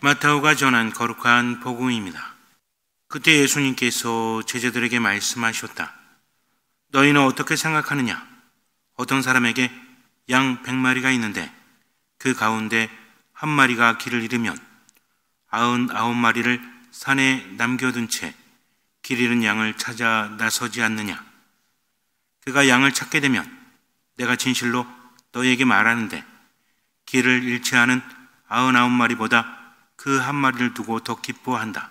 마태오가 전한 거룩한 복음입니다. 그때 예수님께서 제자들에게 말씀하셨다. 너희는 어떻게 생각하느냐? 어떤 사람에게 양 100마리가 있는데 그 가운데 한 마리가 길을 잃으면 99마리를 산에 남겨둔 채 길 잃은 양을 찾아 나서지 않느냐? 그가 양을 찾게 되면 내가 진실로 너희에게 말하는데 길을 잃지 않은 99마리보다 그 한 마리를 두고 더 기뻐한다.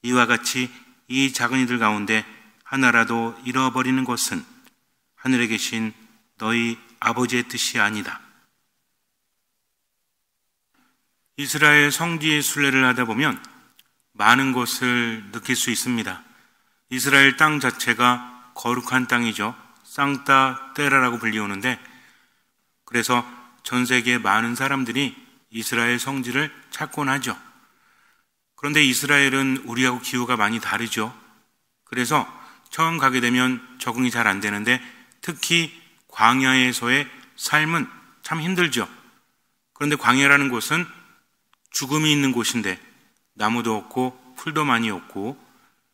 이와 같이 이 작은 이들 가운데 하나라도 잃어버리는 것은 하늘에 계신 너희 아버지의 뜻이 아니다. 이스라엘 성지 순례를 하다 보면 많은 것을 느낄 수 있습니다. 이스라엘 땅 자체가 거룩한 땅이죠. 상타 테라라고 불리우는데, 그래서 전 세계 많은 사람들이 이스라엘 성지를 찾곤 하죠. 그런데 이스라엘은 우리하고 기후가 많이 다르죠. 그래서 처음 가게 되면 적응이 잘 안 되는데 특히 광야에서의 삶은 참 힘들죠. 그런데 광야라는 곳은 죽음이 있는 곳인데 나무도 없고 풀도 많이 없고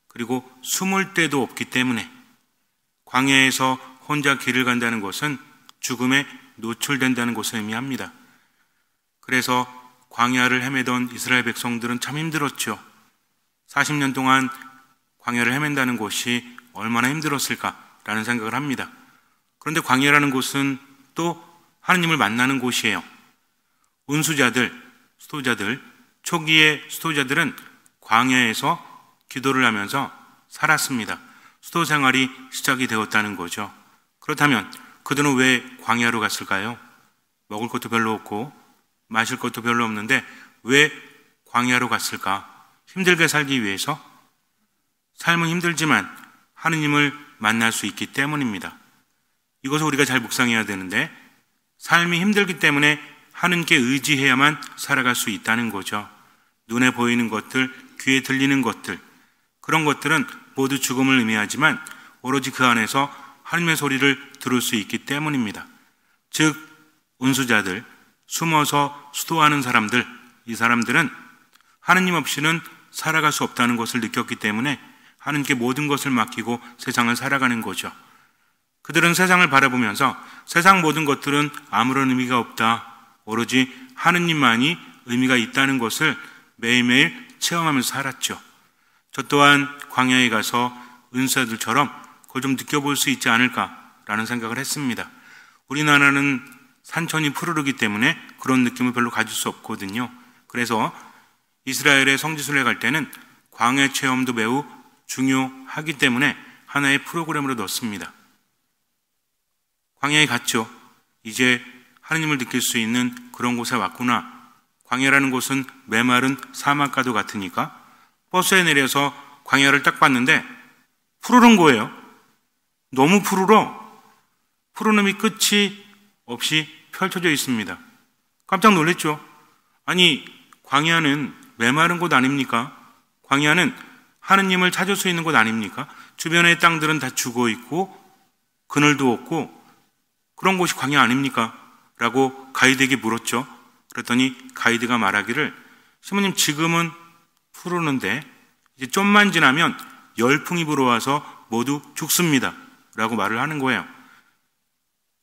그리고 숨을 데도 없기 때문에 광야에서 혼자 길을 간다는 것은 죽음에 노출된다는 것을 의미합니다. 그래서 광야를 헤매던 이스라엘 백성들은 참 힘들었죠. 40년 동안 광야를 헤맨다는 것이 얼마나 힘들었을까라는 생각을 합니다. 그런데 광야라는 곳은 또 하느님을 만나는 곳이에요. 운수자들, 수도자들, 초기의 수도자들은 광야에서 기도를 하면서 살았습니다. 수도 생활이 시작이 되었다는 거죠. 그렇다면 그들은 왜 광야로 갔을까요? 먹을 것도 별로 없고 마실 것도 별로 없는데 왜 광야로 갔을까? 힘들게 살기 위해서? 삶은 힘들지만 하느님을 만날 수 있기 때문입니다. 이것을 우리가 잘 묵상해야 되는데, 삶이 힘들기 때문에 하느님께 의지해야만 살아갈 수 있다는 거죠. 눈에 보이는 것들, 귀에 들리는 것들, 그런 것들은 모두 죽음을 의미하지만 오로지 그 안에서 하느님의 소리를 들을 수 있기 때문입니다. 즉 운수자들, 숨어서 수도하는 사람들, 이 사람들은 하느님 없이는 살아갈 수 없다는 것을 느꼈기 때문에 하느님께 모든 것을 맡기고 세상을 살아가는 거죠. 그들은 세상을 바라보면서 세상 모든 것들은 아무런 의미가 없다, 오로지 하느님만이 의미가 있다는 것을 매일매일 체험하면서 살았죠. 저 또한 광야에 가서 은사들처럼 그걸 좀 느껴볼 수 있지 않을까라는 생각을 했습니다. 우리나라는 산천이 푸르르기 때문에 그런 느낌을 별로 가질 수 없거든요. 그래서 이스라엘의 성지순례 갈 때는 광야 체험도 매우 중요하기 때문에 하나의 프로그램으로 넣습니다. 광야에 갔죠. 이제 하느님을 느낄 수 있는 그런 곳에 왔구나. 광야라는 곳은 메마른 사막과도 같으니까 버스에 내려서 광야를 딱 봤는데 푸르른 거예요. 너무 푸르름이 끝이 없이 펼쳐져 있습니다. 깜짝 놀랐죠. 아니, 광야는 메마른 곳 아닙니까? 광야는 하느님을 찾을 수 있는 곳 아닙니까? 주변의 땅들은 다 죽어 있고 그늘도 없고 그런 곳이 광야 아닙니까? 라고 가이드에게 물었죠. 그랬더니 가이드가 말하기를, 시모님 지금은 푸르는데 이제 좀만 지나면 열풍이 불어와서 모두 죽습니다 라고 말을 하는 거예요.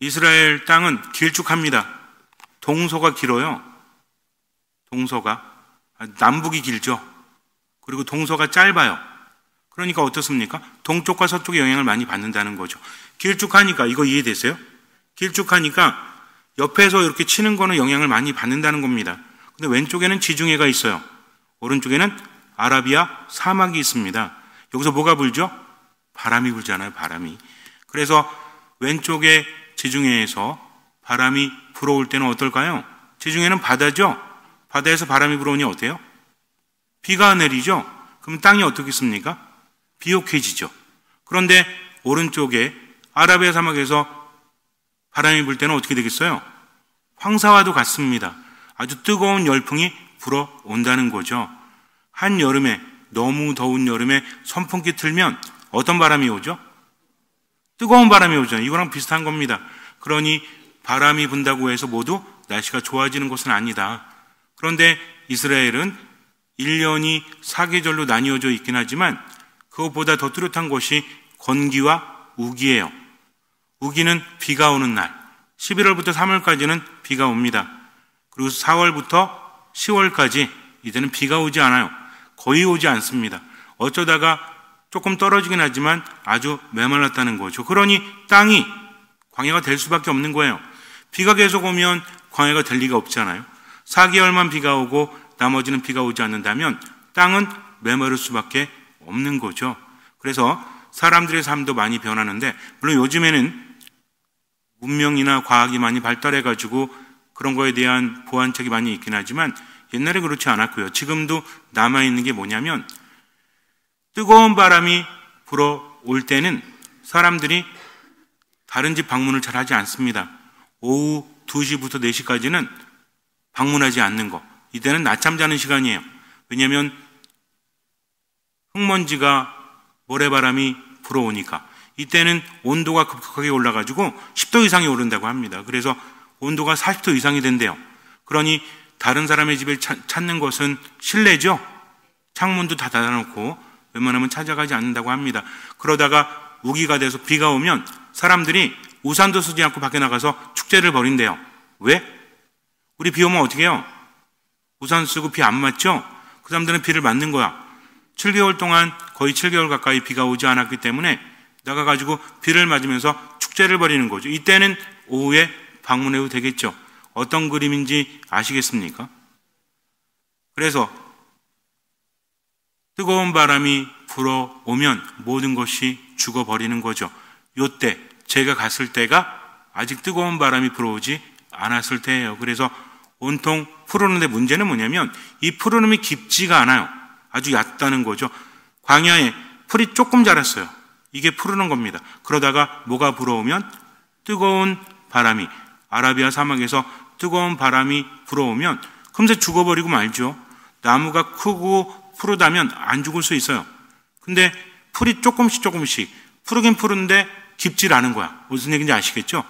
이스라엘 땅은 길쭉합니다. 동서가 길어요. 동서가 남북이 길죠. 그리고 동서가 짧아요. 그러니까 어떻습니까? 동쪽과 서쪽의 영향을 많이 받는다는 거죠. 길쭉하니까, 이거 이해되세요? 길쭉하니까 옆에서 이렇게 치는 거는 영향을 많이 받는다는 겁니다. 근데 왼쪽에는 지중해가 있어요. 오른쪽에는 아라비아 사막이 있습니다. 여기서 뭐가 불죠? 바람이 불잖아요, 바람이. 그래서 왼쪽에 지중해에서 바람이 불어올 때는 어떨까요? 지중해는 바다죠? 바다에서 바람이 불어오니 어때요? 비가 내리죠? 그럼 땅이 어떻겠습니까? 비옥해지죠. 그런데 오른쪽에 아라비아 사막에서 바람이 불 때는 어떻게 되겠어요? 황사와도 같습니다. 아주 뜨거운 열풍이 불어온다는 거죠. 한여름에, 너무 더운 여름에 선풍기 틀면 어떤 바람이 오죠? 뜨거운 바람이 오죠. 이거랑 비슷한 겁니다. 그러니 바람이 분다고 해서 모두 날씨가 좋아지는 것은 아니다. 그런데 이스라엘은 1년이 사계절로 나뉘어져 있긴 하지만 그것보다 더 뚜렷한 것이 건기와 우기예요. 우기는 비가 오는 날, 11월부터 3월까지는 비가 옵니다. 그리고 4월부터 10월까지 이제는 비가 오지 않아요. 거의 오지 않습니다. 어쩌다가 조금 떨어지긴 하지만 아주 메말랐다는 거죠. 그러니 땅이 광야가 될 수밖에 없는 거예요. 비가 계속 오면 광야가 될 리가 없잖아요. 4개월만 비가 오고 나머지는 비가 오지 않는다면 땅은 메마를 수밖에 없는 거죠. 그래서 사람들의 삶도 많이 변하는데, 물론 요즘에는 문명이나 과학이 많이 발달해가지고 그런 거에 대한 보완책이 많이 있긴 하지만 옛날에 그렇지 않았고요. 지금도 남아있는 게 뭐냐면, 뜨거운 바람이 불어올 때는 사람들이 다른 집 방문을 잘 하지 않습니다. 오후 2시부터 4시까지는 방문하지 않는 거. 이때는 낮잠 자는 시간이에요. 왜냐하면 흙먼지가 모래바람이 불어오니까. 이때는 온도가 급격하게 올라가지고 10도 이상이 오른다고 합니다. 그래서 온도가 40도 이상이 된대요. 그러니 다른 사람의 집을 찾는 것은 실내죠. 창문도 다 닫아놓고 웬만하면 찾아가지 않는다고 합니다. 그러다가 우기가 돼서 비가 오면 사람들이 우산도 쓰지 않고 밖에 나가서 축제를 벌인대요. 왜? 우리 비 오면 어떻게 해요? 우산 쓰고 비 안 맞죠? 그 사람들은 비를 맞는 거야. 7개월 동안 거의 7개월 가까이 비가 오지 않았기 때문에 나가가지고 비를 맞으면서 축제를 벌이는 거죠. 이때는 오후에 방문해도 되겠죠. 어떤 그림인지 아시겠습니까? 그래서 뜨거운 바람이 불어오면 모든 것이 죽어버리는 거죠. 요때 제가 갔을 때가 아직 뜨거운 바람이 불어오지 않았을 때예요. 그래서 온통 푸르는데 문제는 뭐냐면 이 푸르름이 깊지가 않아요. 아주 얕다는 거죠. 광야에 풀이 조금 자랐어요. 이게 푸르는 겁니다. 그러다가 뭐가 불어오면 뜨거운 바람이, 아라비아 사막에서 뜨거운 바람이 불어오면 금세 죽어버리고 말죠. 나무가 크고 푸르다면 안 죽을 수 있어요. 근데 풀이 조금씩 푸르긴 푸른데 깊질 않은 거야. 무슨 얘기인지 아시겠죠?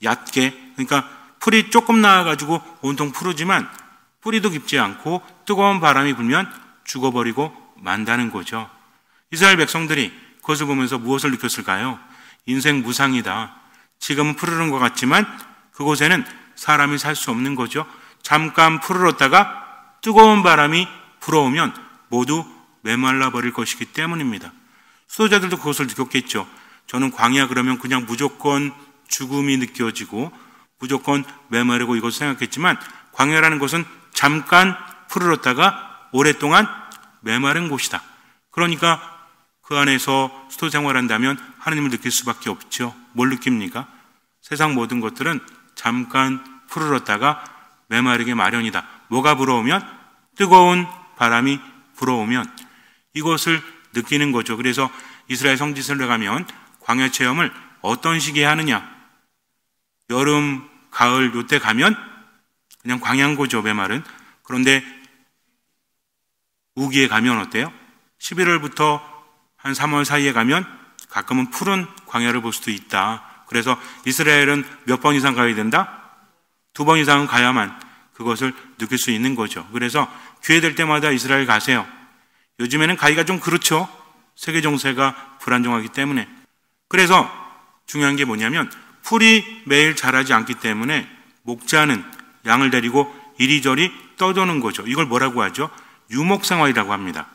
얕게. 그러니까 풀이 조금 나와가지고 온통 푸르지만 뿌리도 깊지 않고 뜨거운 바람이 불면 죽어버리고 만다는 거죠. 이스라엘 백성들이 그것을 보면서 무엇을 느꼈을까요? 인생 무상이다. 지금은 푸르른 것 같지만 그곳에는 사람이 살 수 없는 거죠. 잠깐 푸르렀다가 뜨거운 바람이 불어오면 모두 메말라 버릴 것이기 때문입니다. 수도자들도 그것을 느꼈겠죠. 저는 광야 그러면 그냥 무조건 죽음이 느껴지고 무조건 메마르고 이것을 생각했지만 광야라는 것은 잠깐 푸르렀다가 오랫동안 메마른 곳이다. 그러니까 그 안에서 수도 생활한다면 하나님을 느낄 수밖에 없죠. 뭘 느낍니까? 세상 모든 것들은 잠깐 푸르렀다가 메마르게 마련이다. 뭐가 불어오면? 뜨거운 바람이 불어오면 이것을 느끼는 거죠. 그래서 이스라엘 성지순례 가면 광야 체험을 어떤 시기에 하느냐? 여름, 가을 요때 가면 그냥 광야인 거죠, 메말은. 그런데 우기에 가면 어때요? 11월부터 한 3월 사이에 가면 가끔은 푸른 광야를 볼 수도 있다. 그래서 이스라엘은 몇 번 이상 가야 된다? 2번 이상은 가야만 그것을 느낄 수 있는 거죠. 그래서 기회 될 때마다 이스라엘 가세요. 요즘에는 가기가 좀 그렇죠. 세계 정세가 불안정하기 때문에. 그래서 중요한 게 뭐냐면 풀이 매일 자라지 않기 때문에 목자는 양을 데리고 이리저리 떠도는 거죠. 이걸 뭐라고 하죠? 유목생활이라고 합니다.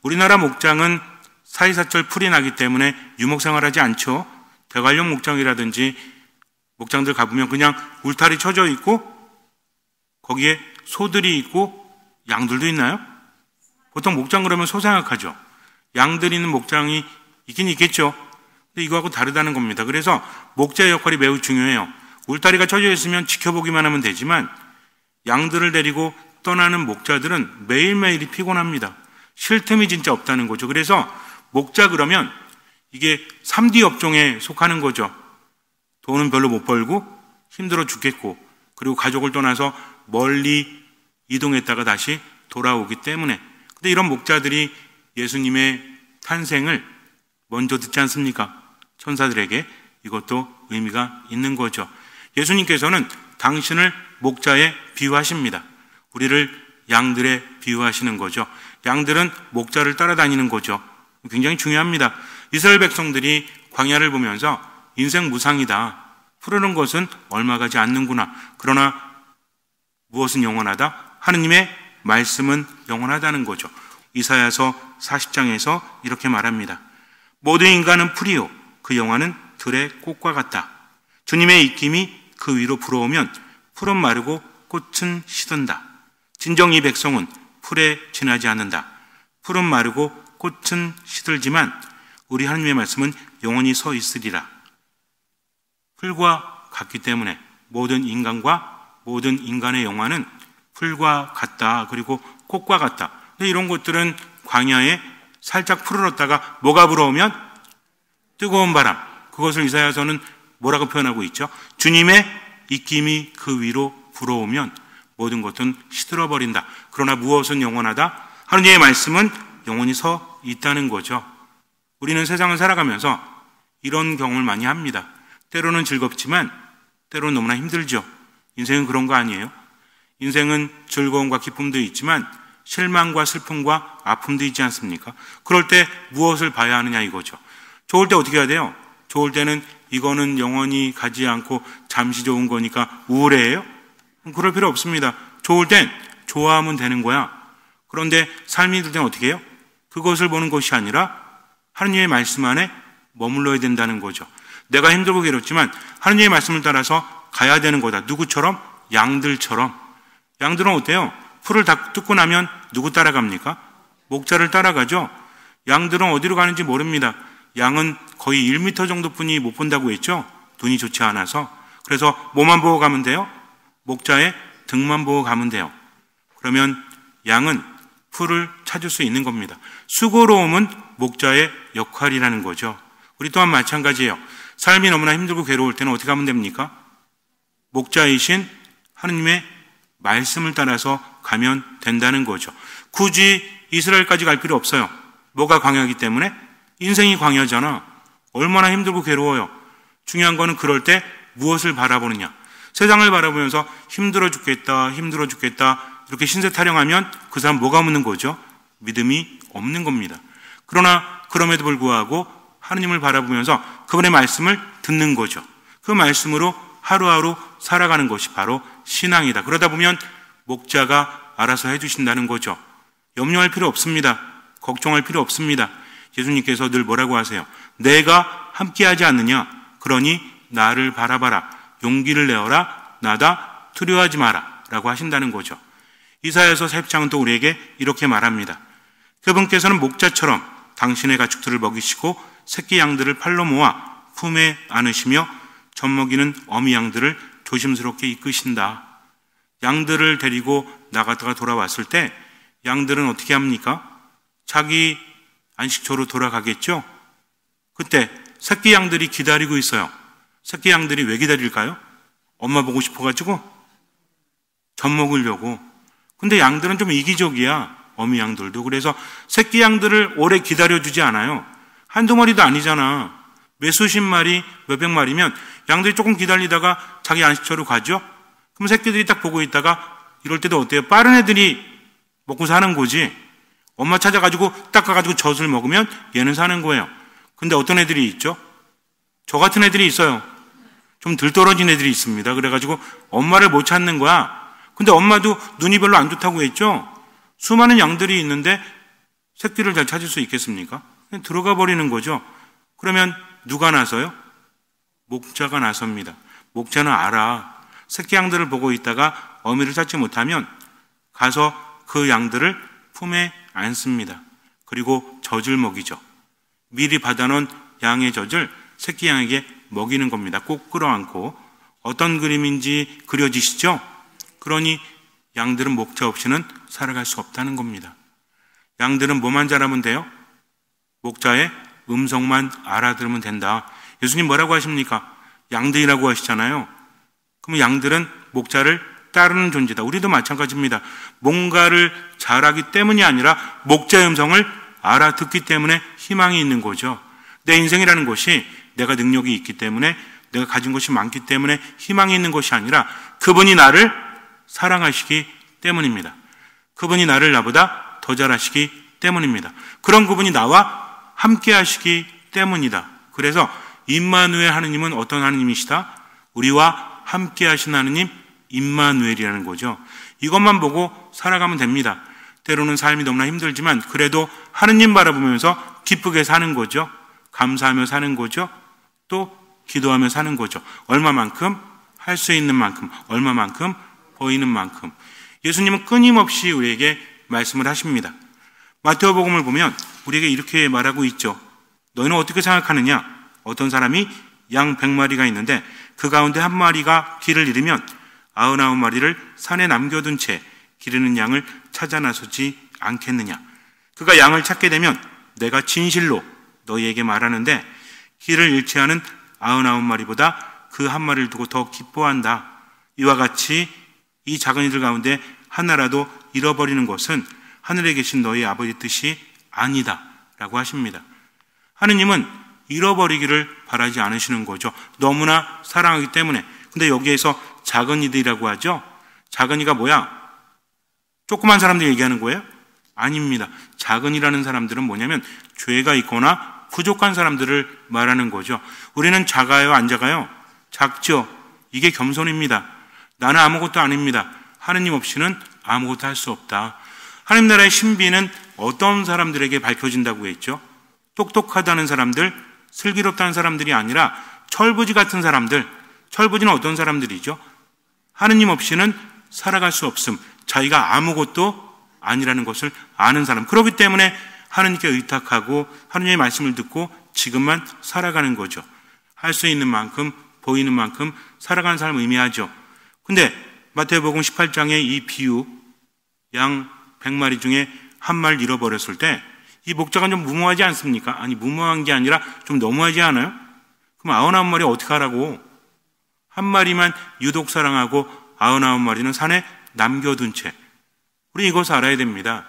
우리나라 목장은 사이사철 풀이 나기 때문에 유목생활하지 않죠. 대관령 목장이라든지 목장들 가보면 그냥 울타리 쳐져 있고 거기에 소들이 있고 양들도 있나요? 보통 목장 그러면 소 생각하죠. 양들 있는 목장이 있긴 있겠죠. 근데 이거하고 다르다는 겁니다. 그래서 목자의 역할이 매우 중요해요. 울타리가 쳐져 있으면 지켜보기만 하면 되지만 양들을 데리고 떠나는 목자들은 매일매일이 피곤합니다. 쉴 틈이 진짜 없다는 거죠. 그래서 목자 그러면 이게 3D 업종에 속하는 거죠. 돈은 별로 못 벌고 힘들어 죽겠고 그리고 가족을 떠나서 멀리 이동했다가 다시 돌아오기 때문에. 근데 이런 목자들이 예수님의 탄생을 먼저 듣지 않습니까? 천사들에게. 이것도 의미가 있는 거죠. 예수님께서는 당신을 목자에 비유하십니다. 우리를 양들에 비유하시는 거죠. 양들은 목자를 따라다니는 거죠. 굉장히 중요합니다. 이스라엘 백성들이 광야를 보면서 인생 무상이다. 푸르는 것은 얼마 가지 않는구나. 그러나 무엇은 영원하다? 하느님의 말씀은 영원하다는 거죠. 이사야서 40장에서 이렇게 말합니다. 모든 인간은 풀이요 그 영화는 들의 꽃과 같다. 주님의 입김이 그 위로 불어오면 풀은 마르고 꽃은 시든다. 진정 이 백성은 풀에 지나지 않는다. 풀은 마르고 꽃은 시들지만 우리 하느님의 말씀은 영원히 서 있으리라. 풀과 같기 때문에 모든 인간의 영화는 풀과 같다. 그리고 꽃과 같다. 근데 이런 것들은 광야에 살짝 푸르렀다가 뭐가 불어오면 뜨거운 바람. 그것을 이사야서는 뭐라고 표현하고 있죠? 주님의 입김이 그 위로 불어오면 모든 것은 시들어버린다. 그러나 무엇은 영원하다? 하느님의 말씀은 영원히 서 있다는 거죠. 우리는 세상을 살아가면서 이런 경험을 많이 합니다. 때로는 즐겁지만 때로는 너무나 힘들죠. 인생은 그런 거 아니에요? 인생은 즐거움과 기쁨도 있지만 실망과 슬픔과 아픔도 있지 않습니까? 그럴 때 무엇을 봐야 하느냐 이거죠. 좋을 때 어떻게 해야 돼요? 좋을 때는 이거는 영원히 가지 않고 잠시 좋은 거니까 우울해해요? 그럴 필요 없습니다. 좋을 땐 좋아하면 되는 거야. 그런데 삶이 들 때는 어떻게 해요? 그것을 보는 것이 아니라 하느님의 말씀 안에 머물러야 된다는 거죠. 내가 힘들고 괴롭지만 하느님의 말씀을 따라서 가야 되는 거다. 누구처럼? 양들처럼. 양들은 어때요? 풀을 다 뜯고 나면 누구 따라갑니까? 목자를 따라가죠. 양들은 어디로 가는지 모릅니다. 양은 거의 1m 정도뿐이 못 본다고 했죠. 눈이 좋지 않아서. 그래서 뭐만 보고 가면 돼요? 목자의 등만 보고 가면 돼요. 그러면 양은 풀을 찾을 수 있는 겁니다. 수고로움은 목자의 역할이라는 거죠. 우리 또한 마찬가지예요. 삶이 너무나 힘들고 괴로울 때는 어떻게 하면 됩니까? 목자이신 하느님의 말씀을 따라서 가면 된다는 거죠. 굳이 이스라엘까지 갈 필요 없어요. 뭐가 광야이기 때문에? 인생이 광야잖아. 얼마나 힘들고 괴로워요. 중요한 거는 그럴 때 무엇을 바라보느냐. 세상을 바라보면서 힘들어 죽겠다 이렇게 신세 타령하면 그 사람 뭐가 없는 거죠? 믿음이 없는 겁니다. 그러나 그럼에도 불구하고 하느님을 바라보면서 그분의 말씀을 듣는 거죠. 그 말씀으로 하루하루 살아가는 것이 바로 신앙이다. 그러다 보면 목자가 알아서 해주신다는 거죠. 염려할 필요 없습니다. 걱정할 필요 없습니다. 예수님께서 늘 뭐라고 하세요? 내가 함께하지 않느냐? 그러니 나를 바라봐라. 용기를 내어라. 나다. 두려워하지 마라. 라고 하신다는 거죠. 이사야서 40장은 또 우리에게 이렇게 말합니다. 그분께서는 목자처럼 당신의 가축들을 먹이시고 새끼 양들을 팔로 모아 품에 안으시며 젖먹이는 어미 양들을 조심스럽게 이끄신다. 양들을 데리고 나갔다가 돌아왔을 때 양들은 어떻게 합니까? 자기 안식처로 돌아가겠죠? 그때 새끼 양들이 기다리고 있어요. 새끼 양들이 왜 기다릴까요? 엄마 보고 싶어가지고 젖 먹으려고. 근데 양들은 좀 이기적이야. 어미 양들도. 그래서 새끼 양들을 오래 기다려주지 않아요. 한두 마리도 아니잖아. 몇 수십 마리, 몇백 마리면 양들이 조금 기다리다가 자기 안식처로 가죠? 그럼 새끼들이 딱 보고 있다가 이럴 때도 어때요? 빠른 애들이 먹고 사는 거지. 엄마 찾아가지고 딱 가가지고 젖을 먹으면 얘는 사는 거예요. 근데 어떤 애들이 있죠? 저 같은 애들이 있어요. 좀 들떨어진 애들이 있습니다. 그래가지고 엄마를 못 찾는 거야. 근데 엄마도 눈이 별로 안 좋다고 했죠? 수많은 양들이 있는데 새끼를 잘 찾을 수 있겠습니까? 그냥 들어가 버리는 거죠. 그러면 누가 나서요? 목자가 나섭니다. 목자는 알아. 새끼 양들을 보고 있다가 어미를 찾지 못하면 가서 그 양들을 품에 안습니다. 그리고 젖을 먹이죠. 미리 받아놓은 양의 젖을 새끼 양에게 먹이는 겁니다. 꼭 끌어안고. 어떤 그림인지 그려지시죠? 그러니 양들은 목자 없이는 살아갈 수 없다는 겁니다. 양들은 뭐만 잘하면 돼요? 목자의 음성만 알아들으면 된다. 예수님 뭐라고 하십니까? 양들이라고 하시잖아요. 그럼 양들은 목자를 따르는 존재다. 우리도 마찬가지입니다. 뭔가를 잘하기 때문이 아니라 목자의 음성을 알아듣기 때문에 희망이 있는 거죠. 내 인생이라는 것이 내가 능력이 있기 때문에 내가 가진 것이 많기 때문에 희망이 있는 것이 아니라 그분이 나를 사랑하시기 때문입니다. 그분이 나를 나보다 더 잘하시기 때문입니다. 그런 그분이 나와 함께 하시기 때문이다. 그래서 임마누엘 하느님은 어떤 하느님이시다? 우리와 함께 하신 하느님 임마누엘이라는 거죠. 이것만 보고 살아가면 됩니다. 때로는 삶이 너무나 힘들지만 그래도 하느님 바라보면서 기쁘게 사는 거죠. 감사하며 사는 거죠. 또 기도하며 사는 거죠. 얼마만큼? 할 수 있는 만큼, 얼마만큼? 보이는 만큼. 예수님은 끊임없이 우리에게 말씀을 하십니다. 마태오복음을 보면 우리에게 이렇게 말하고 있죠. 너희는 어떻게 생각하느냐? 어떤 사람이 양 100마리가 있는데 그 가운데 한 마리가 길을 잃으면 99마리를 산에 남겨둔 채 기르는 양을 찾아 나서지 않겠느냐? 그가 양을 찾게 되면 내가 진실로 너희에게 말하는데 길을 잃지 않은 99마리보다 그 한 마리를 두고 더 기뻐한다. 이와 같이 이 작은 이들 가운데 하나라도 잃어버리는 것은 하늘에 계신 너희 아버지 뜻이 아니다 라고 하십니다. 하느님은 잃어버리기를 바라지 않으시는 거죠. 너무나 사랑하기 때문에. 근데 여기에서 작은 이들이라고 하죠. 작은 이가 뭐야? 조그만 사람들 얘기하는 거예요? 아닙니다. 작은 이라는 사람들은 뭐냐면 죄가 있거나 부족한 사람들을 말하는 거죠. 우리는 작아요, 안 작아요? 작죠. 이게 겸손입니다. 나는 아무것도 아닙니다. 하느님 없이는 아무것도 할 수 없다. 하느님 나라의 신비는 어떤 사람들에게 밝혀진다고 했죠? 똑똑하다는 사람들, 슬기롭다는 사람들이 아니라 철부지 같은 사람들. 철부지는 어떤 사람들이죠? 하느님 없이는 살아갈 수 없음. 자기가 아무것도 아니라는 것을 아는 사람. 그렇기 때문에 하느님께 의탁하고 하느님의 말씀을 듣고 지금만 살아가는 거죠. 할 수 있는 만큼, 보이는 만큼 살아가는 삶을 의미하죠. 근데 마태복음 18장의 이 비유, 양 100마리 중에 한 마리를 잃어버렸을 때 이 목자가 좀 무모하지 않습니까? 아니, 무모한 게 아니라 좀 너무하지 않아요? 그럼 99마리 어떻게 하라고? 한 마리만 유독 사랑하고 99마리는 산에 남겨둔 채. 우리 이것을 알아야 됩니다.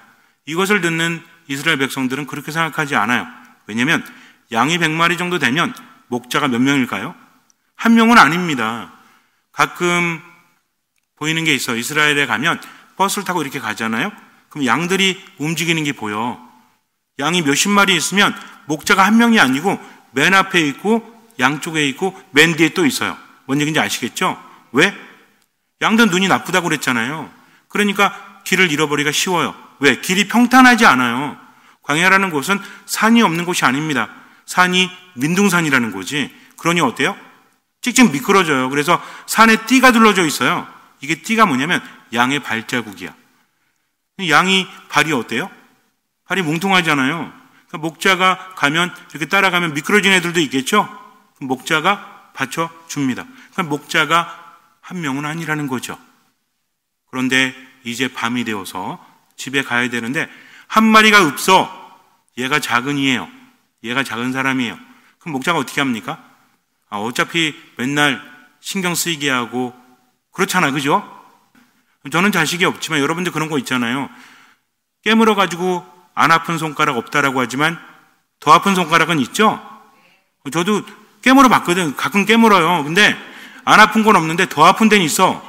이것을 듣는 이스라엘 백성들은 그렇게 생각하지 않아요. 왜냐하면 양이 100마리 정도 되면 목자가 몇 명일까요? 한 명은 아닙니다. 가끔 보이는 게 있어요. 이스라엘에 가면 버스를 타고 이렇게 가잖아요. 그럼 양들이 움직이는 게 보여. 양이 몇십 마리 있으면 목자가 한 명이 아니고 맨 앞에 있고 양쪽에 있고 맨 뒤에 또 있어요. 뭔 얘기인지 아시겠죠? 왜? 양들은 눈이 나쁘다고 그랬잖아요. 그러니까 길을 잃어버리기가 쉬워요. 왜? 길이 평탄하지 않아요. 광야라는 곳은 산이 없는 곳이 아닙니다. 산이 민둥산이라는 거지. 그러니 어때요? 찍찍 미끄러져요. 그래서 산에 띠가 둘러져 있어요. 이게 띠가 뭐냐면 양의 발자국이야. 양이 발이 어때요? 발이 뭉퉁하잖아요. 그러니까 목자가 가면 이렇게 따라가면 미끄러진 애들도 있겠죠? 목자가 받쳐줍니다. 그러니까 목자가 한 명은 아니라는 거죠. 그런데 이제 밤이 되어서 집에 가야 되는데 한 마리가 없어. 얘가 작은 이에요. 얘가 작은 사람이에요. 그럼 목자가 어떻게 합니까? 어차피 맨날 신경 쓰이게 하고 그렇잖아, 그죠? 저는 자식이 없지만 여러분들 그런 거 있잖아요. 깨물어가지고 안 아픈 손가락 없다라고 하지만 더 아픈 손가락은 있죠? 저도 깨물어 봤거든. 가끔 깨물어요. 근데 안 아픈 건 없는데 더 아픈 데는 있어.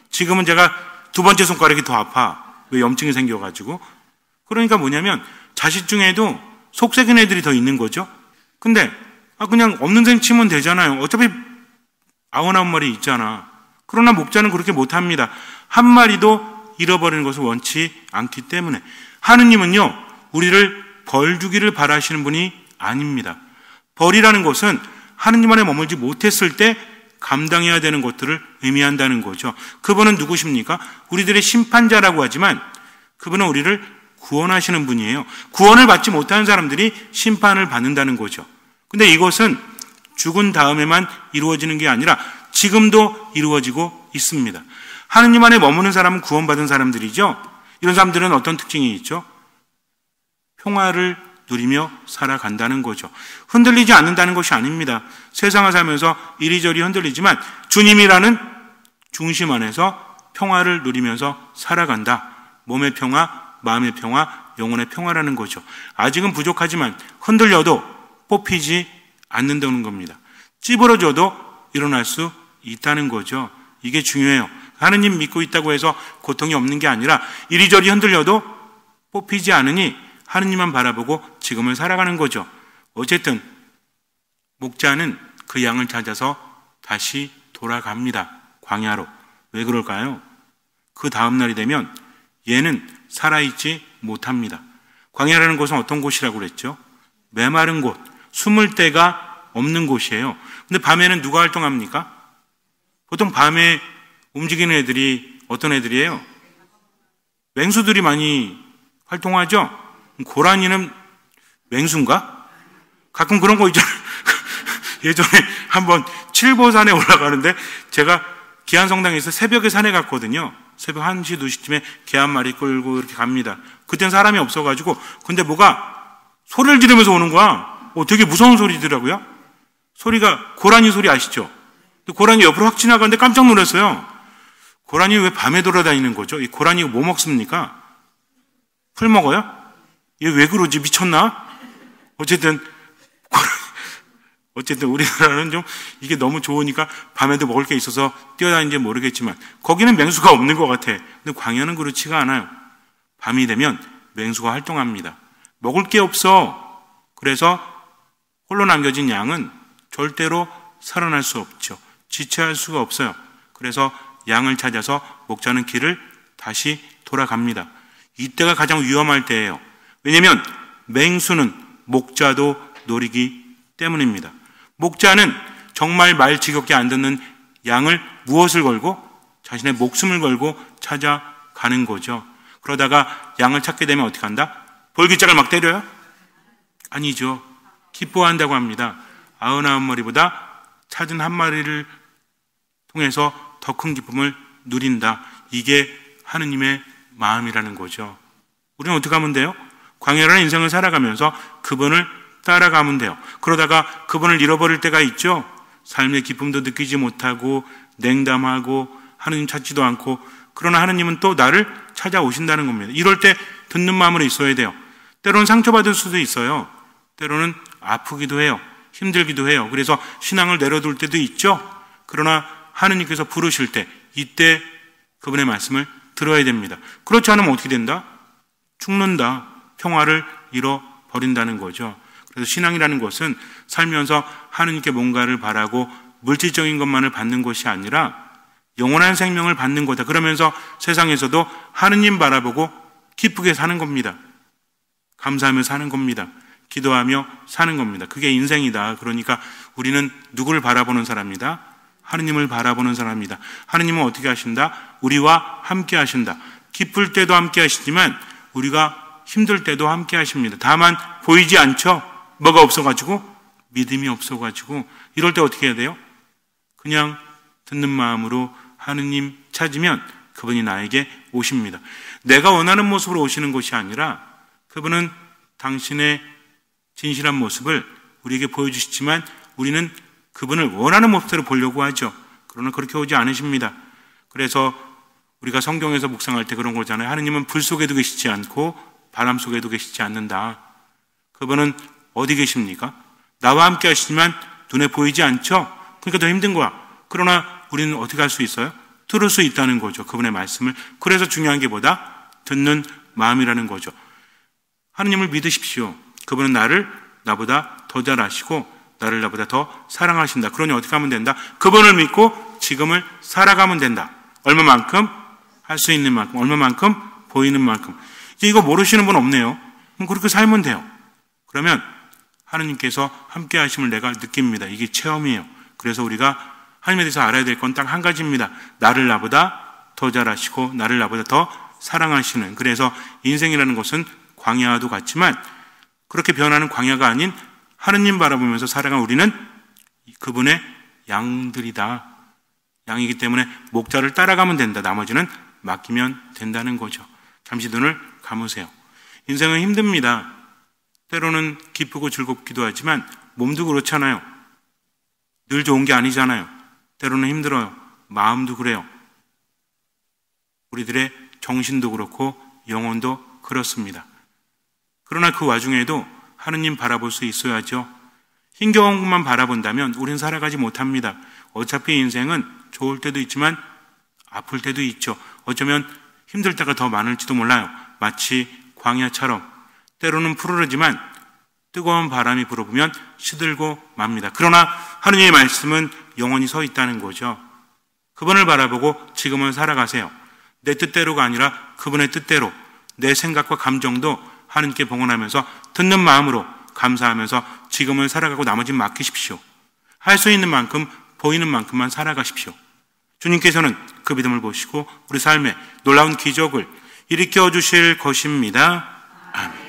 지금은 제가 두 번째 손가락이 더 아파. 왜? 염증이 생겨가지고. 그러니까 뭐냐면 자식 중에도 속색인 애들이 더 있는 거죠. 근데 그냥 없는 셈 치면 되잖아요. 어차피 99마리 있잖아. 그러나 목자는 그렇게 못합니다. 한 마리도 잃어버리는 것을 원치 않기 때문에. 하느님은요, 우리를 벌 주기를 바라시는 분이 아닙니다. 벌이라는 것은 하느님 안에 머물지 못했을 때 감당해야 되는 것들을 의미한다는 거죠. 그분은 누구십니까? 우리들의 심판자라고 하지만 그분은 우리를 구원하시는 분이에요. 구원을 받지 못하는 사람들이 심판을 받는다는 거죠. 근데 이것은 죽은 다음에만 이루어지는 게 아니라 지금도 이루어지고 있습니다. 하느님 안에 머무는 사람은 구원받은 사람들이죠. 이런 사람들은 어떤 특징이 있죠? 평화를 누리며 살아간다는 거죠. 흔들리지 않는다는 것이 아닙니다. 세상을 살면서 이리저리 흔들리지만 주님이라는 중심 안에서 평화를 누리면서 살아간다. 몸의 평화, 마음의 평화, 영혼의 평화라는 거죠. 아직은 부족하지만 흔들려도 뽑히지 않는다는 겁니다. 찌부러져도 일어날 수 있다는 거죠. 이게 중요해요. 하느님 믿고 있다고 해서 고통이 없는 게 아니라 이리저리 흔들려도 뽑히지 않으니 하느님만 바라보고 지금을 살아가는 거죠. 어쨌든 목자는 그 양을 찾아서 다시 돌아갑니다. 광야로. 왜 그럴까요? 그 다음 날이 되면 얘는 살아있지 못합니다. 광야라는 곳은 어떤 곳이라고 그랬죠? 메마른 곳, 숨을 데가 없는 곳이에요. 근데 밤에는 누가 활동합니까? 보통 밤에 움직이는 애들이 어떤 애들이에요? 맹수들이 많이 활동하죠? 고라니는 맹수인가? 가끔 그런 거 있잖아요. 예전에 한번 칠보산에 올라가는데 제가 기안성당에서 새벽에 산에 갔거든요. 새벽 1시, 2시쯤에 개 한 마리 끌고 이렇게 갑니다. 그땐 사람이 없어가지고 근데 뭐가 소리를 지르면서 오는 거야. 되게 무서운 소리더라고요. 소리가 고라니 소리 아시죠? 고라니 옆으로 확 지나가는데 깜짝 놀랐어요. 고라니 왜 밤에 돌아다니는 거죠? 이 고라니가 뭐 먹습니까? 풀 먹어요? 얘 왜 그러지? 미쳤나? 어쨌든 우리나라는 좀 이게 너무 좋으니까 밤에도 먹을 게 있어서 뛰어다니는지 모르겠지만 거기는 맹수가 없는 것 같아. 근데 광야는 그렇지가 않아요. 밤이 되면 맹수가 활동합니다. 먹을 게 없어. 그래서 홀로 남겨진 양은 절대로 살아날 수 없죠. 지체할 수가 없어요. 그래서 양을 찾아서 목자는 길을 다시 돌아갑니다. 이때가 가장 위험할 때예요. 왜냐하면 맹수는 목자도 노리기 때문입니다. 목자는 정말 말 지겹게 안 듣는 양을 무엇을 걸고? 자신의 목숨을 걸고 찾아가는 거죠. 그러다가 양을 찾게 되면 어떻게 한다? 볼기짝을 막 때려요? 아니죠. 기뻐한다고 합니다. 99마리보다 찾은 한 마리를 통해서 더 큰 기쁨을 누린다. 이게 하느님의 마음이라는 거죠. 우리는 어떻게 하면 돼요? 광야라는 인생을 살아가면서 그분을 따라가면 돼요. 그러다가 그분을 잃어버릴 때가 있죠. 삶의 기쁨도 느끼지 못하고 냉담하고 하느님 찾지도 않고 그러나 하느님은 또 나를 찾아오신다는 겁니다. 이럴 때 듣는 마음으로 있어야 돼요. 때로는 상처받을 수도 있어요. 때로는 아프기도 해요. 힘들기도 해요. 그래서 신앙을 내려둘 때도 있죠. 그러나 하느님께서 부르실 때 이때 그분의 말씀을 들어야 됩니다. 그렇지 않으면 어떻게 된다? 죽는다. 평화를 잃어버린다는 거죠. 그래서 신앙이라는 것은 살면서 하느님께 뭔가를 바라고 물질적인 것만을 받는 것이 아니라 영원한 생명을 받는 거다. 그러면서 세상에서도 하느님 바라보고 기쁘게 사는 겁니다. 감사하며 사는 겁니다. 기도하며 사는 겁니다. 그게 인생이다. 그러니까 우리는 누구를 바라보는 사람이다? 하느님을 바라보는 사람이다. 하느님은 어떻게 하신다? 우리와 함께 하신다. 기쁠 때도 함께 하시지만 우리가 힘들 때도 함께 하십니다. 다만 보이지 않죠? 뭐가 없어가지고? 믿음이 없어가지고. 이럴 때 어떻게 해야 돼요? 그냥 듣는 마음으로 하느님 찾으면 그분이 나에게 오십니다. 내가 원하는 모습으로 오시는 것이 아니라 그분은 당신의 진실한 모습을 우리에게 보여주시지만 우리는 그분을 원하는 모습대로 보려고 하죠. 그러나 그렇게 오지 않으십니다. 그래서 우리가 성경에서 묵상할 때 그런 거잖아요. 하느님은 불 속에도 계시지 않고 바람 속에도 계시지 않는다. 그분은 어디 계십니까? 나와 함께 하시지만 눈에 보이지 않죠? 그러니까 더 힘든 거야. 그러나 우리는 어떻게 할 수 있어요? 들을 수 있다는 거죠. 그분의 말씀을. 그래서 중요한 게 뭐다? 듣는 마음이라는 거죠. 하느님을 믿으십시오. 그분은 나보다 더 잘 아시고 나를 나보다 더 사랑하신다. 그러니 어떻게 하면 된다? 그분을 믿고 지금을 살아가면 된다. 얼마만큼? 할 수 있는 만큼. 얼마만큼? 보이는 만큼. 이제 이거 모르시는 분 없네요. 그럼 그렇게 살면 돼요. 그러면 하느님께서 함께 하심을 내가 느낍니다. 이게 체험이에요. 그래서 우리가 하나님에 대해서 알아야 될 건 딱 한 가지입니다. 나를 나보다 더 잘 아시고 나를 나보다 더 사랑하시는. 그래서 인생이라는 것은 광야와도 같지만 그렇게 변하는 광야가 아닌 하느님 바라보면서 살아간 우리는 그분의 양들이다. 양이기 때문에 목자를 따라가면 된다. 나머지는 맡기면 된다는 거죠. 잠시 눈을 감으세요. 인생은 힘듭니다. 때로는 기쁘고 즐겁기도 하지만 몸도 그렇잖아요. 늘 좋은 게 아니잖아요. 때로는 힘들어요. 마음도 그래요. 우리들의 정신도 그렇고 영혼도 그렇습니다. 그러나 그 와중에도 하느님 바라볼 수 있어야죠. 힘겨운 것만 바라본다면 우린 살아가지 못합니다. 어차피 인생은 좋을 때도 있지만 아플 때도 있죠. 어쩌면 힘들 때가 더 많을지도 몰라요. 마치 광야처럼 때로는 푸르르지만 뜨거운 바람이 불어보면 시들고 맙니다. 그러나 하느님의 말씀은 영원히 서 있다는 거죠. 그분을 바라보고 지금은 살아가세요. 내 뜻대로가 아니라 그분의 뜻대로 내 생각과 감정도 하느님께 봉헌하면서 듣는 마음으로 감사하면서 지금을 살아가고 나머지는 맡기십시오. 할 수 있는 만큼 보이는 만큼만 살아가십시오. 주님께서는 그 믿음을 보시고 우리 삶에 놀라운 기적을 일으켜 주실 것입니다. 아멘.